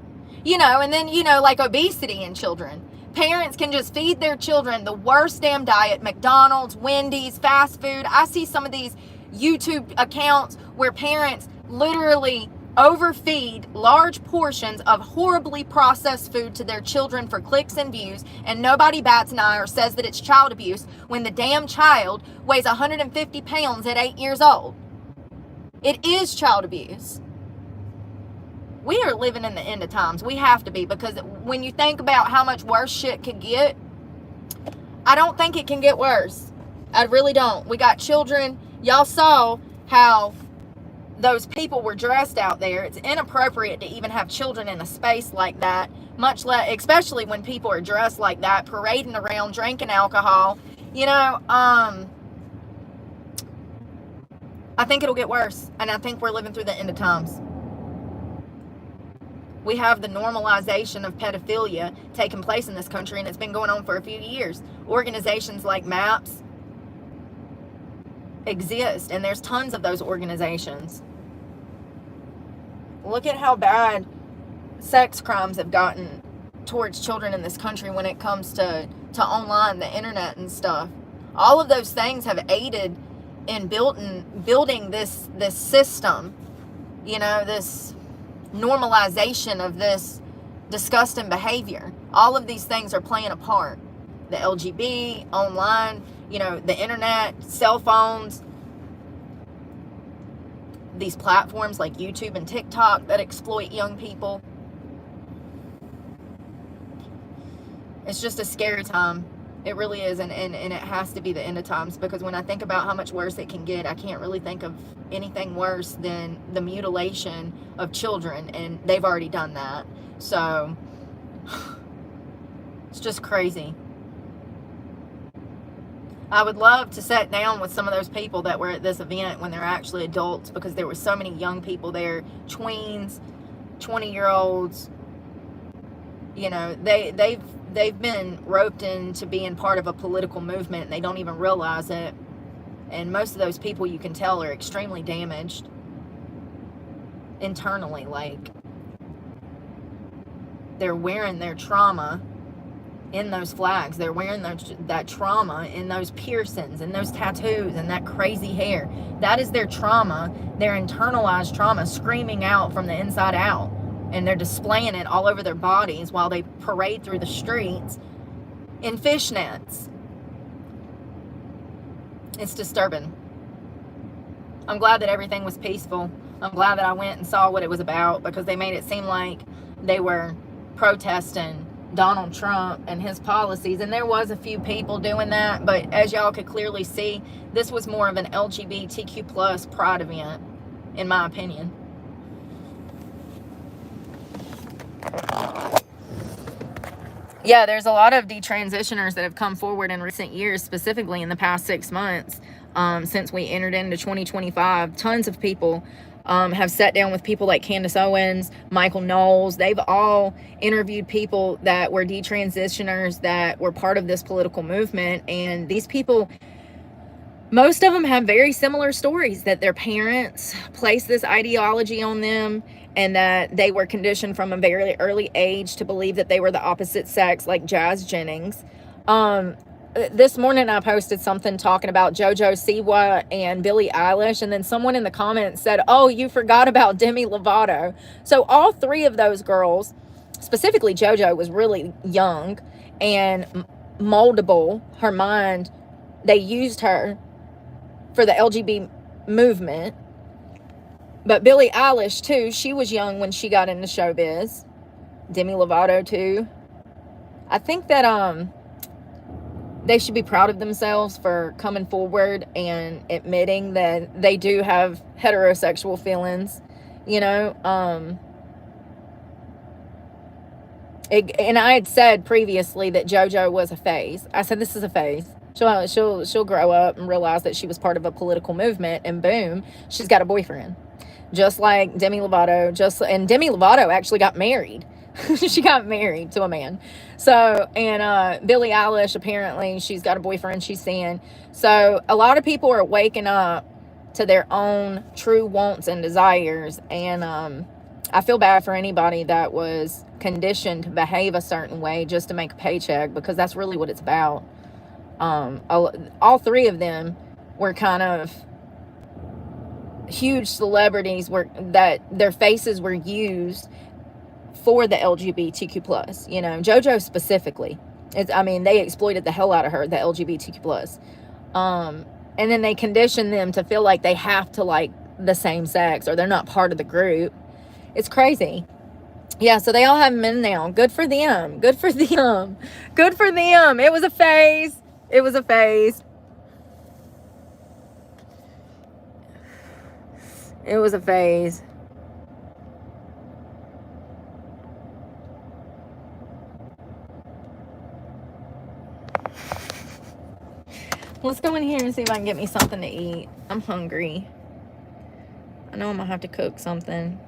You know, and then, you know, like obesity in children. Parents can just feed their children the worst damn diet. McDonald's, Wendy's, fast food. I see some of these YouTube accounts where parents literally overfeed large portions of horribly processed food to their children for clicks and views, and nobody bats an eye or says that it's child abuse when the damn child weighs 150 pounds at 8 years old. It is child abuse. We are living in the end of times. We have to be, because when you think about how much worse shit could get, I don't think it can get worse. I really don't. We got children. Y'all saw how those people were dressed out there. It's inappropriate to even have children in a space like that, much less, especially when people are dressed like that, parading around, drinking alcohol. You know, I think it'll get worse, and I think we're living through the end of times. We have the normalization of pedophilia taking place in this country, and it's been going on for a few years. Organizations like MAPS exist, and there's tons of those organizations. Look at how bad sex crimes have gotten towards children in this country when it comes to online, the internet and stuff. All of those things have aided in building this system, you know, this normalization of this disgusting behavior. All of these things are playing a part. The LGBT, online, you know, the internet, cell phones, these platforms like YouTube and TikTok that exploit young people. It's just a scary time. It really is, and it has to be the end of times, because when I think about how much worse it can get, I can't really think of anything worse than the mutilation of children, and they've already done that. So it's just crazy. I would love to sit down with some of those people that were at this event when they're actually adults, because there were so many young people there, tweens, 20-year-olds. You know, they've been roped into being part of a political movement, and they don't even realize it. And most of those people, you can tell, are extremely damaged internally. Like, they're wearing their trauma in those flags. They're wearing that trauma in those piercings and those tattoos and that crazy hair. That is their trauma, their internalized trauma, screaming out from the inside out. And they're displaying it all over their bodies while they parade through the streets in fishnets. It's disturbing. I'm glad that everything was peaceful. I'm glad that I went and saw what it was about, because they made it seem like they were protesting Donald Trump and his policies, and there was a few people doing that, but as y'all could clearly see, this was more of an LGBTQ plus pride event, in my opinion. Yeah, there's a lot of detransitioners that have come forward in recent years, specifically in the past 6 months, since we entered into 2025. Tons of people have sat down with people like Candace Owens, Michael Knowles. They've all interviewed people that were detransitioners that were part of this political movement. And these people, most of them have very similar stories, that their parents placed this ideology on them, and that they were conditioned from a very early age to believe that they were the opposite sex, like Jazz Jennings. This morning I posted something talking about JoJo Siwa and Billie Eilish, and then someone in the comments said, oh, you forgot about Demi Lovato. So all three of those girls, specifically JoJo, was really young and moldable. Her mind, they used her for the LGBT movement. But Billie Eilish too, she was young when she got into showbiz. Demi Lovato too. I think that they should be proud of themselves for coming forward and admitting that they do have heterosexual feelings, you know. And I had said previously that JoJo was a phase. I said this is a phase. She'll grow up and realize that she was part of a political movement, and boom, she's got a boyfriend. Just like Demi Lovato, and Demi Lovato actually got married. She got married to a man. So, and Billie Eilish, apparently she's got a boyfriend, she's saying. So a lot of people are waking up to their own true wants and desires, and I feel bad for anybody that was conditioned to behave a certain way just to make a paycheck, because that's really what it's about. All three of them were kind of huge celebrities, that their faces were used for the LGBTQ plus, you know. JoJo specifically, they exploited the hell out of her, the LGBTQ plus, and then they conditioned them to feel like they have to like the same sex or they're not part of the group. It's crazy. Yeah, so they all have men now. Good for them. Good for them. Good for them. It was a phase. It was a phase. It was a phase. Let's go in here and see if I can get me something to eat. I'm hungry. I know I'm going to have to cook something.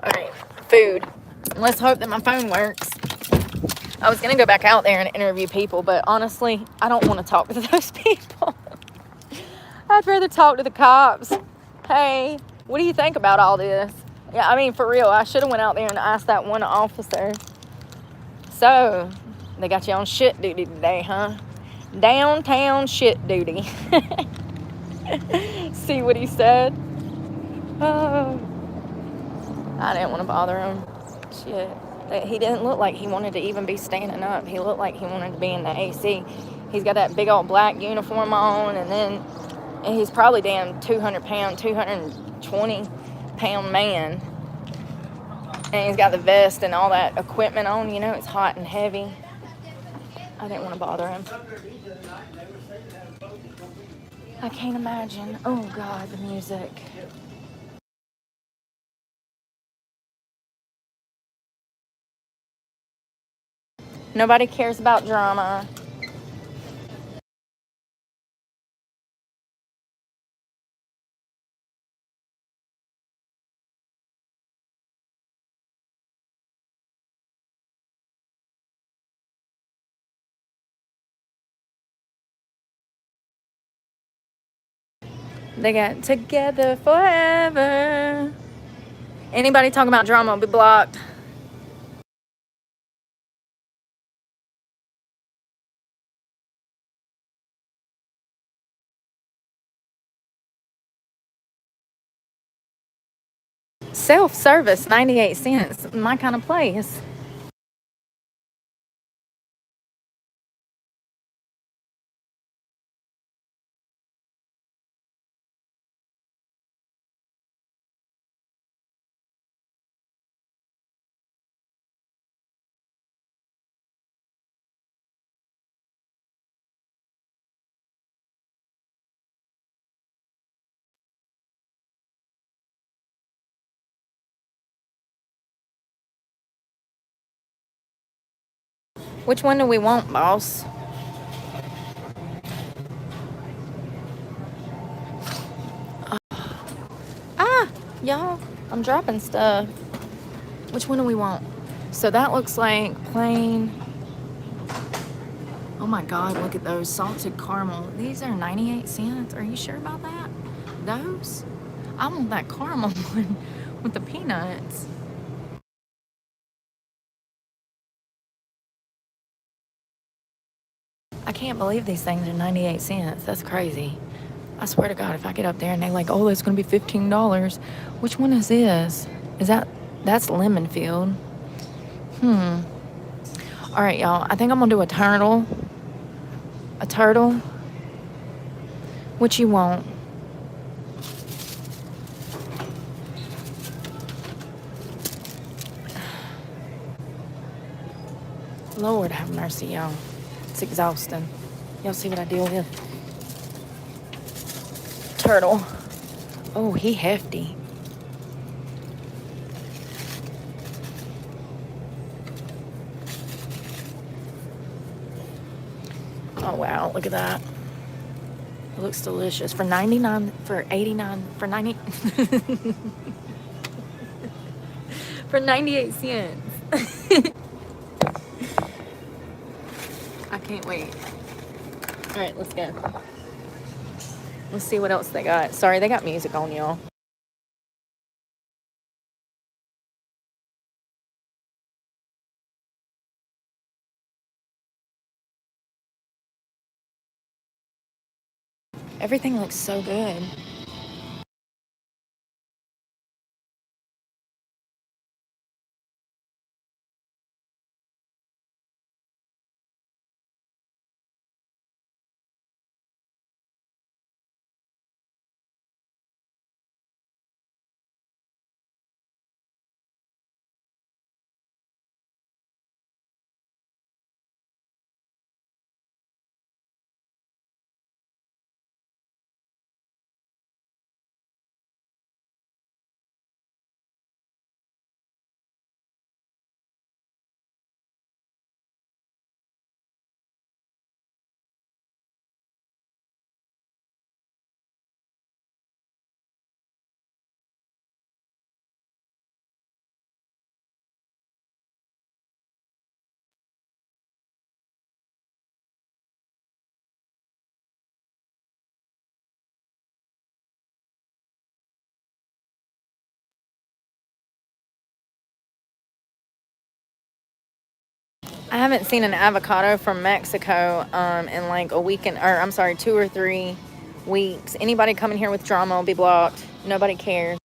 All right, food. Let's hope that my phone works. I was going to go back out there and interview people, but honestly, I don't want to talk to those people. I'd rather talk to the cops. Hey, what do you think about all this? Yeah, I mean, for real, I should have went out there and asked that one officer. So, they got you on shit duty today, huh? Downtown shit duty. See what he said? Oh, I didn't want to bother him. Shit. He didn't look like he wanted to even be standing up. He looked like he wanted to be in the AC. He's got that big old black uniform on, and he's probably damn 200 pound, 220 pound man. And he's got the vest and all that equipment on, you know, it's hot and heavy. I didn't want to bother him. I can't imagine. Oh God, the music. Nobody cares about drama. They got together forever. Anybody talking about drama will be blocked. Self-service, 98 cents. My kind of place. Which one do we want, boss? Ah, y'all, I'm dropping stuff. Which one do we want? So that looks like plain. Oh my God, look at those salted caramel. These are 98 cents. Are you sure about that? Those? I want that caramel one with the peanuts. I can't believe these things are 98 cents. That's crazy. I swear to God, if I get up there and they're like, oh, that's going to be $15. Which one is this? That's lemon field. All right, y'all. I think I'm going to do a turtle. A turtle. What you want? Lord have mercy, y'all. It's exhausting. Y'all see what I deal with? Turtle. Oh, he hefty. Oh, wow. Look at that. It looks delicious. For 99, for 89, for 90, for 98 cents. I can't wait. All right, let's go. Let's see what else they got. Sorry, they got music on, y'all. Everything looks so good. I haven't seen an avocado from Mexico in like a week, or I'm sorry, 2 or 3 weeks. Anybody coming here with drama will be blocked. Nobody cares.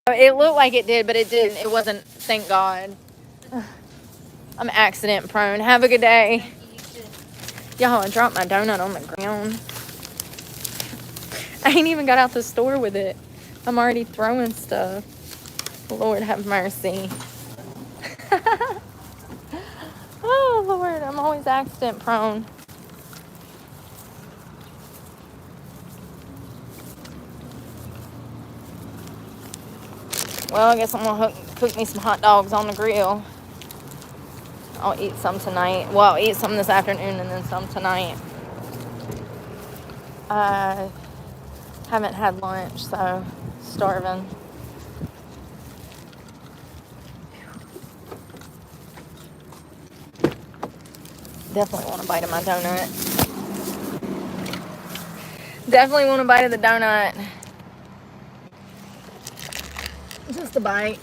It looked like it did, but it didn't. It wasn't. Thank God. I'm accident prone. Have a good day. Y'all, I dropped my donut on the ground. I ain't even got out the store with it. I'm already throwing stuff. Lord have mercy. Oh, Lord. I'm always accident prone. Well, I guess I'm going to cook me some hot dogs on the grill. I'll eat some tonight. Well, I'll eat some this afternoon and then some tonight. I haven't had lunch, so starving. Definitely want a bite of my donut. Definitely want a bite of the donut. Just a bite.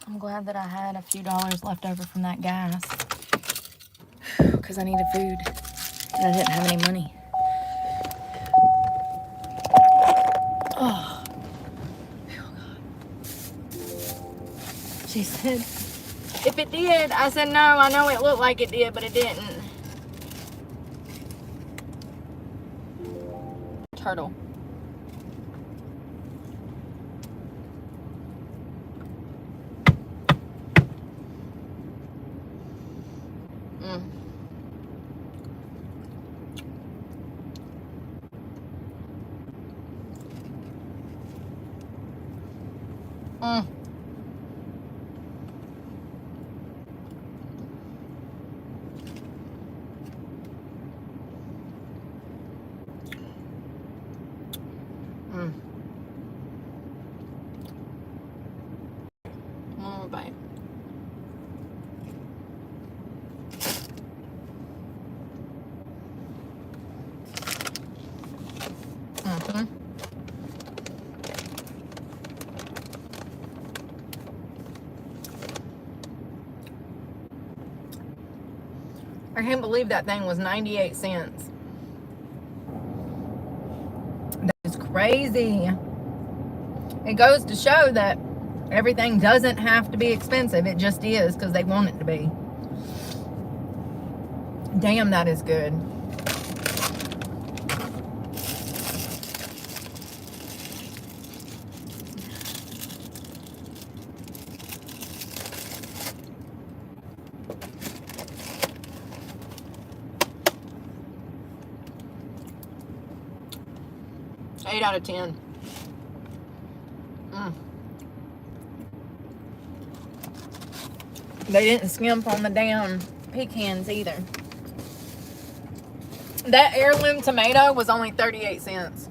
I'm glad that I had a few dollars left over from that gas. Because I needed food. And I didn't have any money. Oh. She said, if it did, I said, no, I know it looked like it did, but it didn't. Turtle. Mm. Mm. Mm. One more bite. Mm-hmm. I can't believe that thing was 98 cents. That is crazy. It goes to show that everything doesn't have to be expensive. It just is because they want it to be. Damn, that is good. Eight out of 10. Mm. They didn't skimp on the damn pecans either. That heirloom tomato was only 38 cents.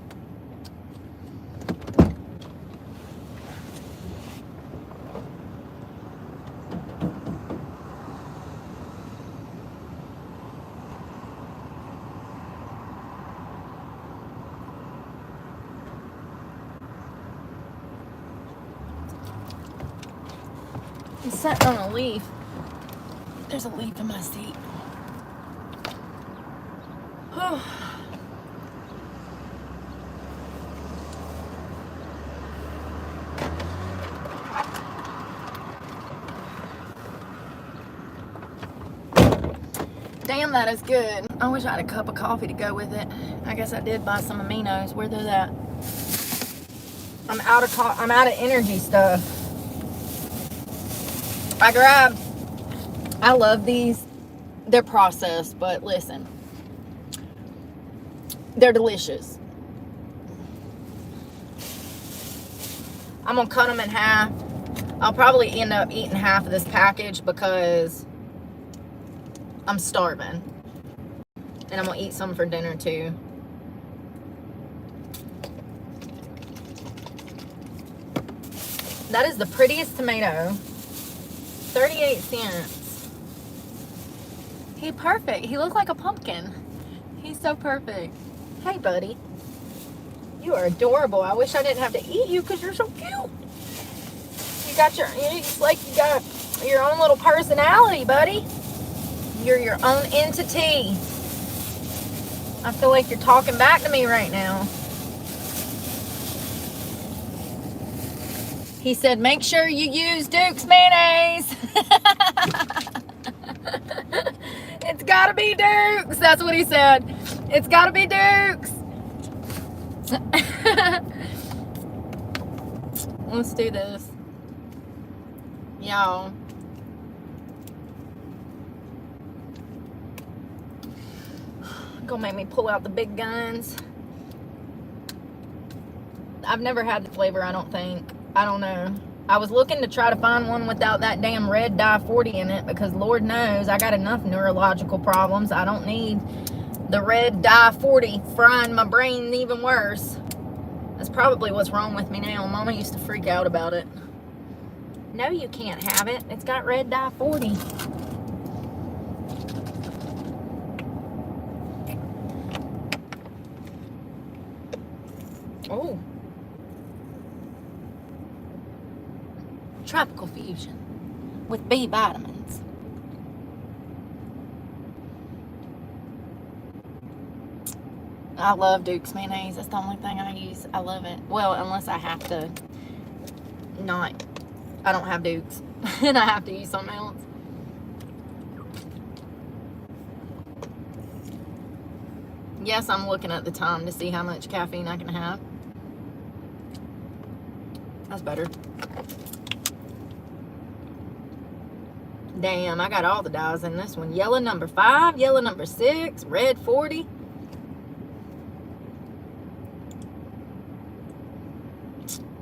I'm sitting on a leaf. There's a leaf in my seat. Damn, that is good. I wish I had a cup of coffee to go with it. I guess I did buy some aminos. Where they're at? I'm out of energy stuff. I love these. They're processed, but listen, they're delicious. I'm gonna cut them in half. I'll probably end up eating half of this package because I'm starving. And I'm gonna eat some for dinner too. That is the prettiest tomato. 38 cents. He's perfect. He looks like a pumpkin. He's so perfect. Hey, buddy. You are adorable. I wish I didn't have to eat you because you're so cute. It's like you got your own little personality, buddy. You're your own entity. I feel like you're talking back to me right now. He said, make sure you use Duke's mayonnaise. It's gotta be Duke's. That's what he said. It's gotta be Duke's. Let's do this. Y'all. Gonna make me pull out the big guns. I've never had the flavor, I don't think. I don't know. I was looking to try to find one without that damn red dye 40 in it, because Lord knows I got enough neurological problems. I don't need the red dye 40 frying my brain even worse. That's probably what's wrong with me now. Mama used to freak out about it. No, you can't have it. It's got red dye 40. Oh. Tropical Fusion with B vitamins. I love Duke's mayonnaise. That's the only thing I use. I love it. Well, unless I have to I don't have Duke's and I have to use something else. Yes, I'm looking at the time to see how much caffeine I can have. That's better. Damn, I got all the dyes in this one. Yellow number 5, yellow number 6, red 40.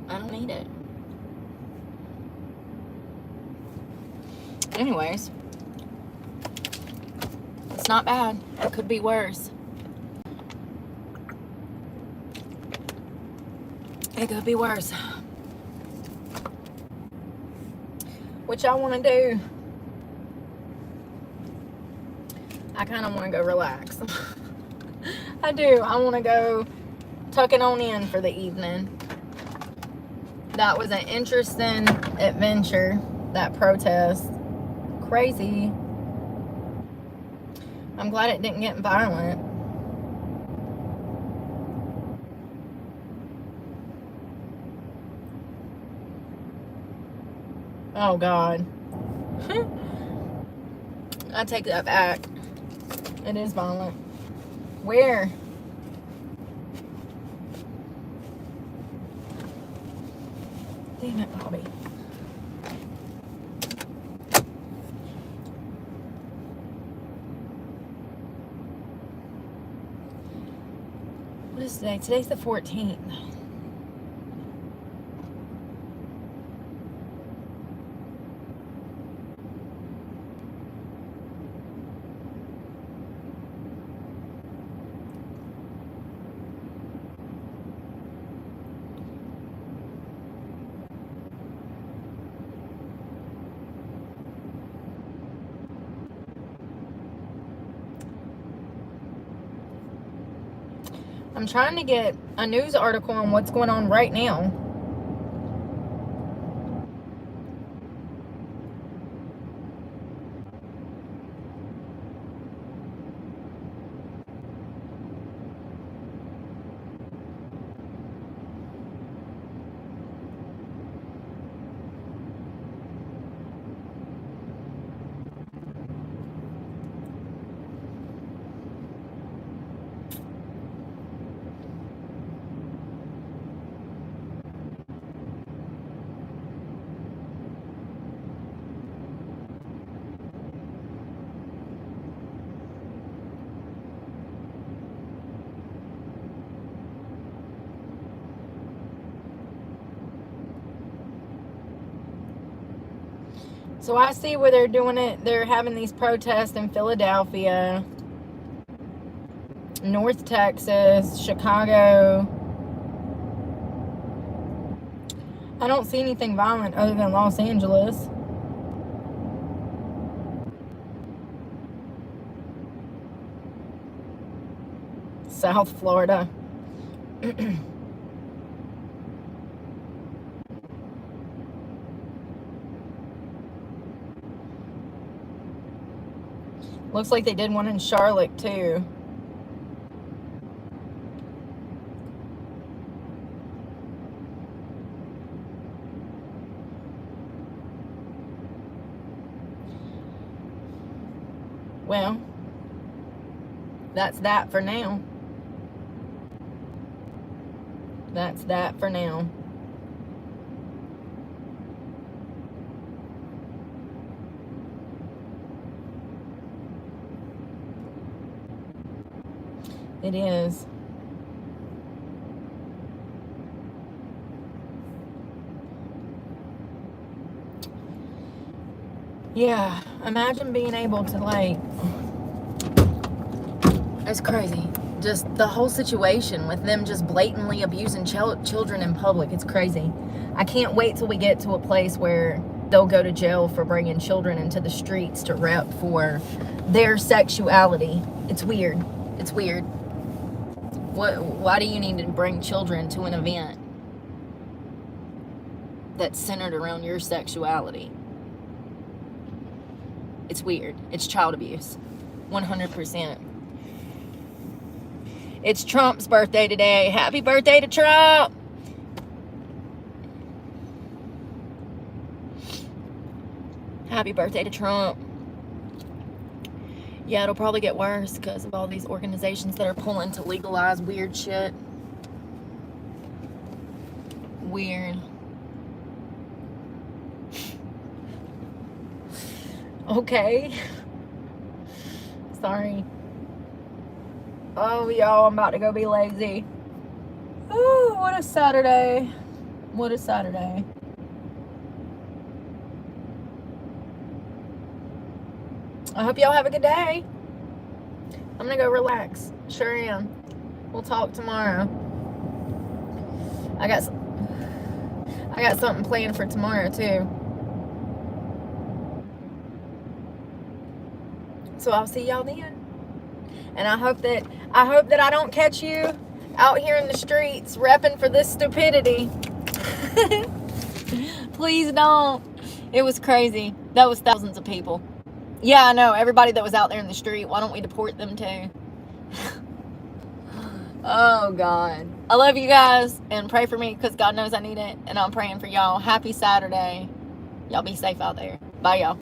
I don't need it. Anyways, it's not bad. It could be worse. It could be worse. What y'all want to do? I kind of want to go relax. I do. I want to go tuck it on in for the evening. That was an interesting adventure, that protest. Crazy. I'm glad it didn't get violent. Oh, God. I take that back. It is violent. Where? Damn it, Bobby. What is today? Today's the 14th. I'm trying to get a news article on what's going on right now. So I see where they're doing it. They're having these protests in Philadelphia, North Texas, Chicago. I don't see anything violent other than Los Angeles. South Florida. Looks like they did one in Charlotte too. Well, that's that for now. That's that for now. It is. Yeah, imagine being able to, like, it's crazy. Just the whole situation with them just blatantly abusing children in public. It's crazy. I can't wait till we get to a place where they'll go to jail for bringing children into the streets to rep for their sexuality. It's weird. It's weird. Why do you need to bring children to an event that's centered around your sexuality? It's weird. It's child abuse. 100%. It's Trump's birthday today. Happy birthday to Trump! Happy birthday to Trump. Yeah, it'll probably get worse because of all these organizations that are pulling to legalize weird shit. Weird. Okay. Sorry. Oh, y'all, I'm about to go be lazy. Oh, what a Saturday. What a Saturday. I hope y'all have a good day. I'm gonna go relax. Sure am. We'll talk tomorrow. I got something planned for tomorrow too. So I'll see y'all then. And I hope that I don't catch you out here in the streets repping for this stupidity. Please don't. It was crazy. That was thousands of people. Yeah, I know. Everybody that was out there in the street, why don't we deport them too? Oh, God. I love you guys, and pray for me because God knows I need it, and I'm praying for y'all. Happy Saturday. Y'all be safe out there. Bye, y'all.